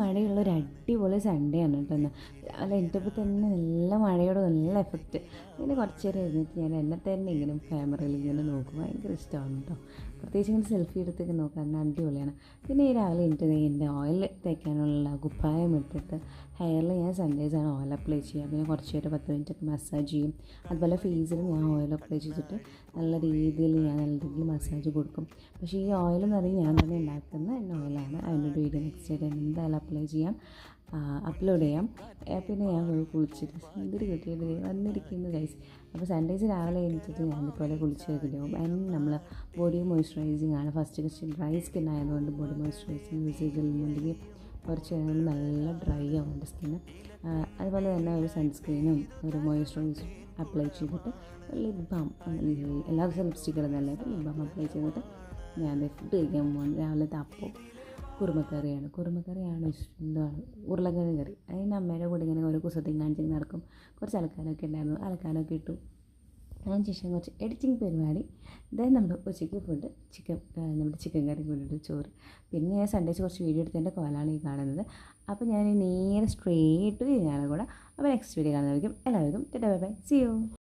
മഴയുള്ളൊരു അടിപൊളി സൺഡേ ആണ് കേട്ടോ ഇന്ന്. രാവിലെ എണീറ്റപ്പോൾ തന്നെ നല്ല മഴയോട് നല്ല എഫക്റ്റ്. പിന്നെ കുറച്ച് നേരം ഇരുന്നിട്ട് ഞാൻ എന്നെ തന്നെ ഇങ്ങനെ ക്യാമറയിൽ ഇങ്ങനെ നോക്കും. ഭയങ്കര ഇഷ്ടമാണ് കേട്ടോ. പ്രത്യേകിച്ച് ഇങ്ങനെ സെൽഫി എടുത്തൊക്കെ നോക്കാൻ അടിപൊളിയാണ്. പിന്നെ ഈ രാവിലെ എണീറ്റ് എൻ്റെ ഓയിൽ തേക്കാനുള്ള കുപ്പായം ഇട്ടിട്ട് ഹെയറിൽ ഞാൻ സൺഡേസാണ് ഓയിൽ അപ്ലൈ ചെയ്യുക. പിന്നെ കുറച്ച് നേരം 10 മിനിറ്റൊക്കെ മസാജ് ചെയ്യും. അതുപോലെ ഫേസിലും ഞാൻ ഓയിൽ അപ്ലൈ ചെയ്തിട്ട് നല്ല രീതിയിൽ മസാജ് കൊടുക്കും. പക്ഷേ ഈ ഓയിലെന്ന് പറയുന്നത് ഞാൻ തന്നെ ഉണ്ടാക്കുന്ന എൻ്റെ ഓയിലാണ്. അതിൻ്റെ ഒരു വീഡിയോ നെക്സ്റ്റ് ആയിട്ട് എന്തായാലും അപ്ലോഡ് ചെയ്യാം. പിന്നെ ഞാൻ പോയി കുളിച്ചിട്ട് സുന്ദരി കിട്ടിയിട്ട് വന്നിരിക്കുന്നു ഗൈസ്. അപ്പോൾ സൺഡേസ് രാവിലെ എണീറ്റിട്ട് ഞാനിതുപോലെ കുളിച്ച് റെഡിയാവും. അതിന് നമ്മൾ ബോഡി മോയ്സ്ചറൈസിങ് ആണ്. ഫസ്റ്റ് ഡ്രൈ സ്കിൻ ആയതുകൊണ്ട് ബോഡി മോയ്സ്ചറൈസിങ് യൂസ് ചെയ്തിട്ടുണ്ടെങ്കിൽ കുറച്ച് നേരം നല്ല ഡ്രൈ ആവും എൻ്റെ സ്കിന്ന്. അതുപോലെ തന്നെ ഒരു സൺസ്ക്രീനും ഒരു മോയ്സ്ചറൈസറും അപ്ലൈ ചെയ്തിട്ട് ലിപ് ബാം, എല്ലാ ദിവസവും ലിപ്സ്റ്റിക് ഇടുന്നതല്ലേ, ലിപ് ബാം അപ്ലൈ ചെയ്തിട്ട് ഞാൻ ഫുഡ് കഴിക്കാൻ പോകുന്നത്. രാവിലത്തെ അപ്പം കുറുമക്കറിയാണ് എന്താണ് ഉരുളക്കിഴങ്ങ് കറി. അതിന് അമ്മയുടെ കൂടെ ഇങ്ങനെ ഓരോ കുസൃതിയും കാണിച്ച് നടക്കും. കുറച്ച് അലക്കാനൊക്കെ ഉണ്ടായിരുന്നു, അലക്കാനൊക്കെ ഇട്ടു. അതിന് ശേഷം കുറച്ച് എഡിറ്റിംഗ് പരിപാടി. അതായത് നമ്മുടെ ഉച്ചയ്ക്ക് ഫുഡ് നമ്മുടെ ചിക്കൻ കറി കൊണ്ടിട്ട് ചോറ്. പിന്നെ ഞാൻ സൺഡേസ് കുറച്ച് വീഡിയോ എടുത്തതിൻ്റെ കോലാണ് ഈ കാണുന്നത്. അപ്പോൾ ഞാൻ നേരെ സ്ട്രേറ്റ് ഞാനും കൂടെ. അപ്പോൾ നെക്സ്റ്റ് വീഡിയോ കാണുന്നതായിരിക്കും. എല്ലാവർക്കും ബൈ ബൈ, സീ യു.